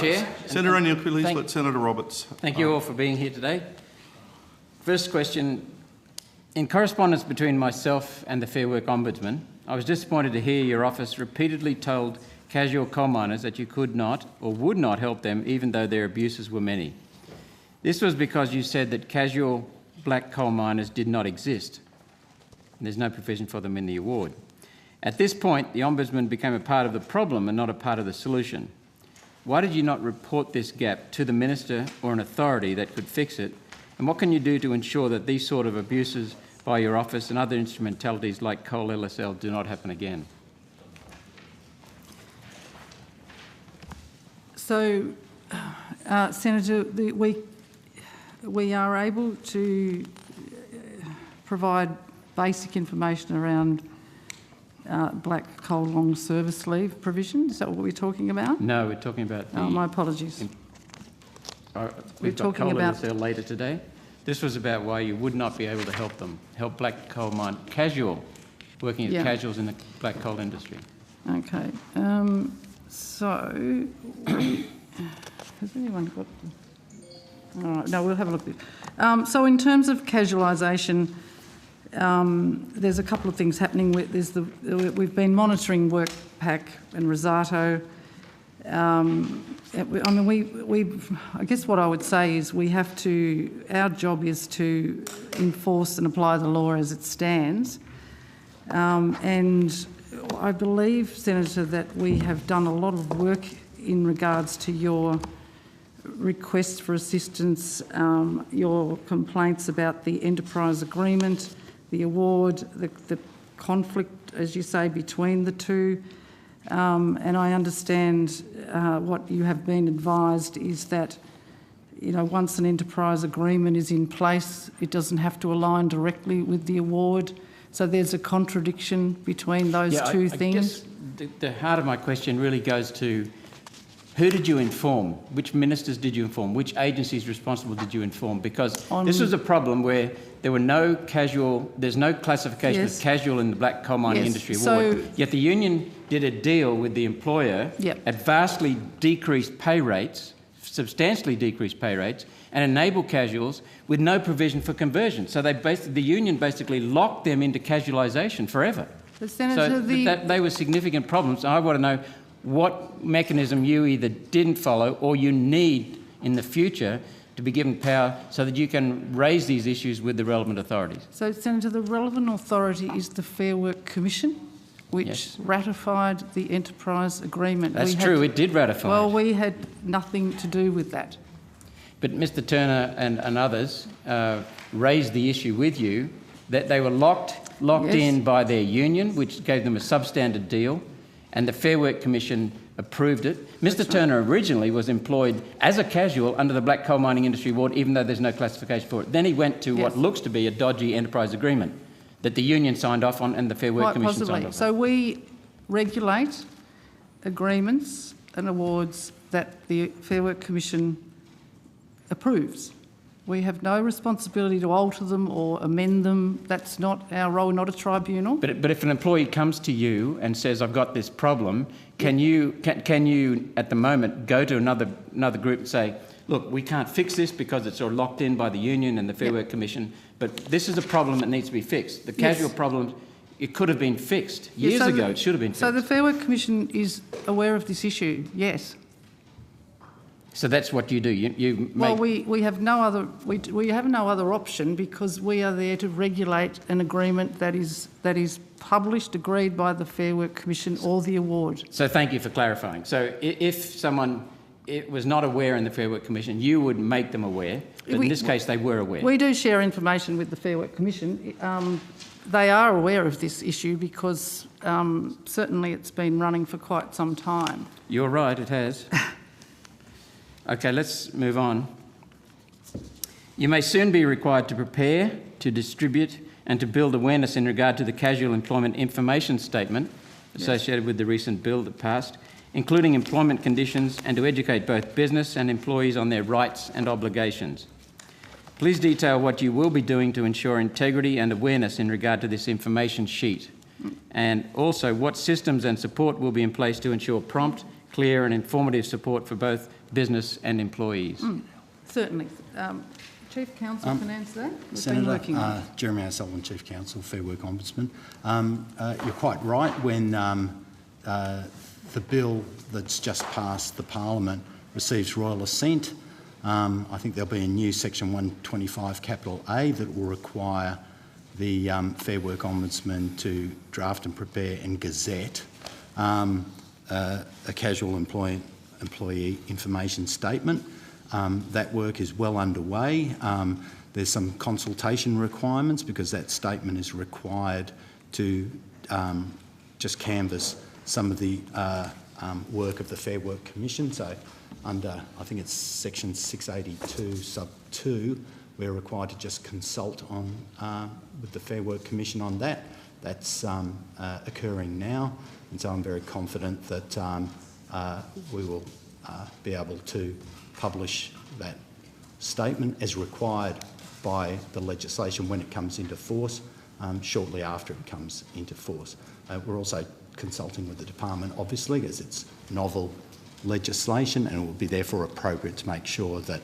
Chair. Senator O'Neill, please let Senator Roberts. Thank you all for being here today. First question. In correspondence between myself and the Fair Work Ombudsman, I was disappointed to hear your office repeatedly told casual coal miners that you could not or would not help them even though their abuses were many. This was because you said that casual black coal miners did not exist. There's no provision for them in the award. At this point, the Ombudsman became a part of the problem and not a part of the solution. Why did you not report this gap to the Minister or an authority that could fix it? And what can you do to ensure that these sort of abuses by your office and other instrumentalities like Coal LSL do not happen again? So, Senator, we are able to provide basic information around black coal long service leave provision. Is that what we're talking about? No, we're talking about the... Oh, my apologies. We've got Coal LSL later today. This was about why you would not be able to help black coal mine, working as casuals in the black coal industry. Okay. So, has anyone got... All right, no, we'll have a look at this. So in terms of casualisation, there's a couple of things happening. We've been monitoring WorkPac and Rosato. I guess what I would say is our job is to enforce and apply the law as it stands. And I believe, Senator, that we have done a lot of work in regards to your requests for assistance, your complaints about the enterprise agreement, the award, the conflict, as you say, between the two. And I understand what you have been advised is that, once an enterprise agreement is in place, it doesn't have to align directly with the award. So there's a contradiction between those two things. I guess the heart of my question really goes to who did you inform? Which ministers did you inform? Which agencies responsible did you inform? Because this was a problem where there were there's no classification of casual in the black coal mining industry award. Yet the union did a deal with the employer at vastly decreased pay rates, substantially decreased pay rates, and enabled casuals with no provision for conversion. So the union basically locked them into casualisation forever. Senator, they were significant problems. I want to know what mechanism you either didn't follow or you need in the future to be given power so that you can raise these issues with the relevant authorities. So, Senator, the relevant authority is the Fair Work Commission, which ratified the enterprise agreement. That's true, it did ratify. Well, we had nothing to do with that. But Mr Turner and others raised the issue with you that they were locked in by their union, which gave them a substandard deal, and the Fair Work Commission approved it. Mr Turner originally was employed as a casual under the Black Coal Mining Industry Award, even though there's no classification for it. Then he went to what looks to be a dodgy enterprise agreement that the union signed off on and the Fair Work Commission signed off on. So we regulate agreements and awards that the Fair Work Commission approves. We have no responsibility to alter them or amend them. That's not our role, not a tribunal. But if an employee comes to you and says, I've got this problem, can you at the moment go to another group and say, look, we can't fix this because it's sort of locked in by the union and the Fair Work Commission, but this is a problem that needs to be fixed. The casual problem, it could have been fixed. Years ago, it should have been fixed. So the Fair Work Commission is aware of this issue, yes. So that's what you do. Well, we have no other option because we are there to regulate an agreement that is published, agreed by the Fair Work Commission or the award. So thank you for clarifying. So if someone was not aware in the Fair Work Commission, you would make them aware. But in this case, they were aware. We do share information with the Fair Work Commission. They are aware of this issue because certainly it's been running for quite some time. You're right, it has. Okay, let's move on. You may soon be required to prepare, to distribute and to build awareness in regard to the Casual Employment Information Statement associated with the recent bill that passed, including employment conditions, and to educate both business and employees on their rights and obligations. Please detail what you will be doing to ensure integrity and awareness in regard to this information sheet, and also what systems and support will be in place to ensure prompt, clear and informative support for both business and employees? Certainly. Chief Counsel can answer that. We've Senator, been working on it. Jeremy O'Sullivan, Chief Counsel, Fair Work Ombudsman. You're quite right. When the bill that's just passed the Parliament receives royal assent, I think there'll be a new Section 125 capital A that will require the Fair Work Ombudsman to draft and prepare and gazette a casual employee information statement. That work is well underway. There's some consultation requirements because that statement is required to just canvass some of the work of the Fair Work Commission. So under, I think it's section 682 sub 2, we're required to just consult on with the Fair Work Commission on that. That's occurring now, and so I'm very confident that we will be able to publish that statement as required by the legislation when it comes into force, shortly after it comes into force. We're also consulting with the department, obviously, as it's novel legislation, and it will be therefore appropriate to make sure that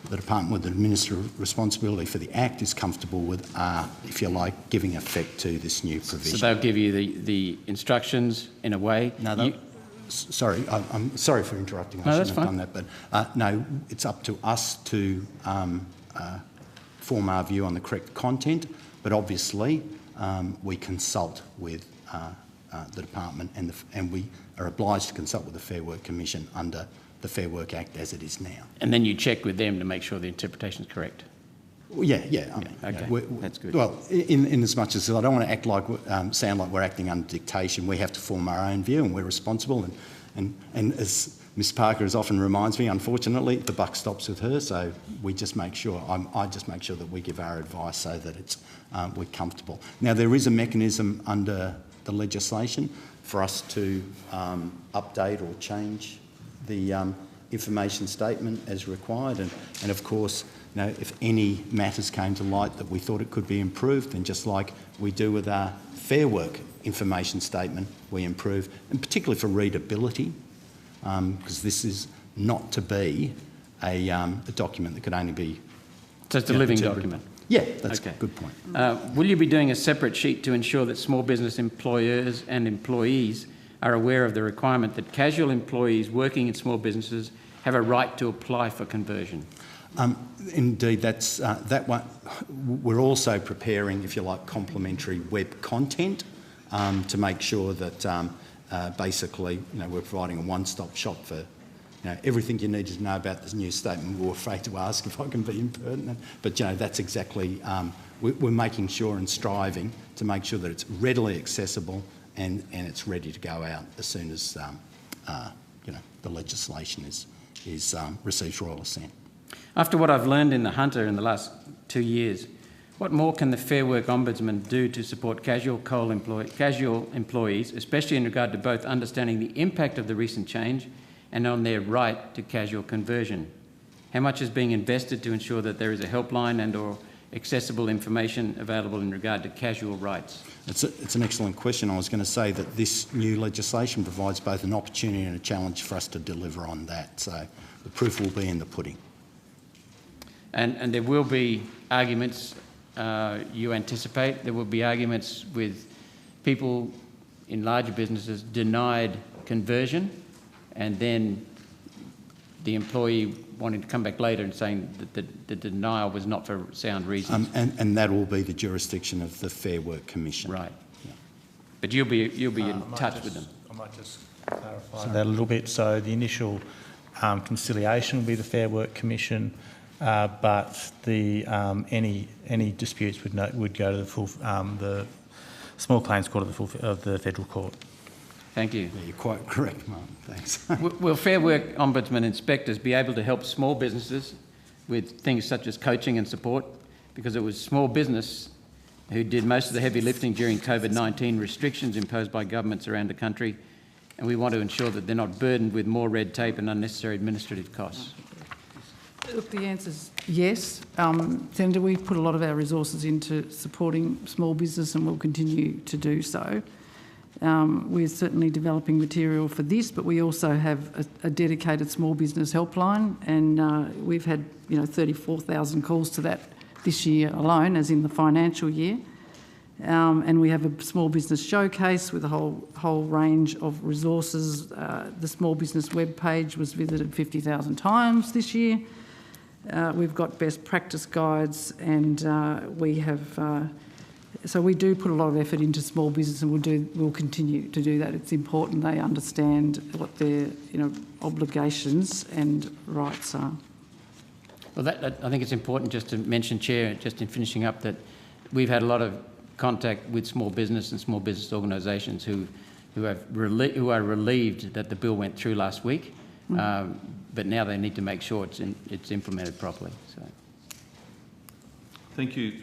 the department with the administrative responsibility for the Act is comfortable with, if you like, giving effect to this new provision. So they'll give you the instructions in a way? No, sorry, I'm sorry for interrupting. No, I that's shouldn't fine. have done that, but no, it's up to us to form our view on the correct content, but obviously we consult with the department, and we are obliged to consult with the Fair Work Commission under the Fair Work Act as it is now. And then you check with them to make sure the interpretation is correct? Well, yeah. I mean, okay, that's good. Well, in as much as I don't want to act like sound like we're acting under dictation, we have to form our own view, and we're responsible. And as Ms Parker has often reminds me, unfortunately, the buck stops with her. So we just make sure I just make sure that we give our advice so that it's we're comfortable. Now there is a mechanism under the legislation for us to update or change the information statement as required, and of course, you know, if any matters came to light that we thought it could be improved, then just like we do with our Fair Work information statement, we improve, and particularly for readability, because this is not to be a document that could only be... So it's a living document? Yeah, that's okay. a good point. Will you be doing a separate sheet to ensure that small business employers and employees are aware of the requirement that casual employees working in small businesses have a right to apply for conversion? Indeed, that's that one. We're also preparing, if you like, complementary web content to make sure that basically, you know, we're providing a one-stop shop for, you know, everything you need to know about this new statement. We're afraid to ask if I can be impertinent, but you know, that's exactly. We're making sure and striving to make sure that it's readily accessible and it's ready to go out as soon as you know, the legislation receives royal assent. After what I've learned in the Hunter in the last 2 years, what more can the Fair Work Ombudsman do to support casual employees, especially in regard to both understanding the impact of the recent change and on their right to casual conversion? How much is being invested to ensure that there is a helpline and or accessible information available in regard to casual rights? It's an excellent question. I was going to say that this new legislation provides both an opportunity and a challenge for us to deliver on that. So the proof will be in the pudding. And there will be arguments, you anticipate, there will be arguments with people in larger businesses denied conversion, and then the employee wanting to come back later and saying that the denial was not for sound reasons. And that will be the jurisdiction of the Fair Work Commission. Right. Yeah. But you'll be in touch with them. I might just clarify that a little bit. So the initial conciliation will be the Fair Work Commission, but the any disputes would go to the full the Small Claims Court of the Federal Court. Thank you. Yeah, you're quite correct, Mark. Thanks. Will Fair Work Ombudsman inspectors be able to help small businesses with things such as coaching and support? Because it was small business who did most of the heavy lifting during COVID-19 restrictions imposed by governments around the country, and we want to ensure that they're not burdened with more red tape and unnecessary administrative costs. Look, the answer is yes. Senator, we put a lot of our resources into supporting small business and will continue to do so. We're certainly developing material for this, but we also have a dedicated small business helpline, and we've had 34,000 calls to that this year alone, as in the financial year. And we have a small business showcase with a whole range of resources. The small business webpage was visited 50,000 times this year. We've got best practice guides, and we have. So we do put a lot of effort into small business, and we'll continue to do that. It's important they understand what their obligations and rights are. Well, I think it's important just to mention, Chair, just in finishing up, that we've had a lot of contact with small business and small business organisations who are relieved that the bill went through last week, but now they need to make sure it's implemented properly. So. Thank you.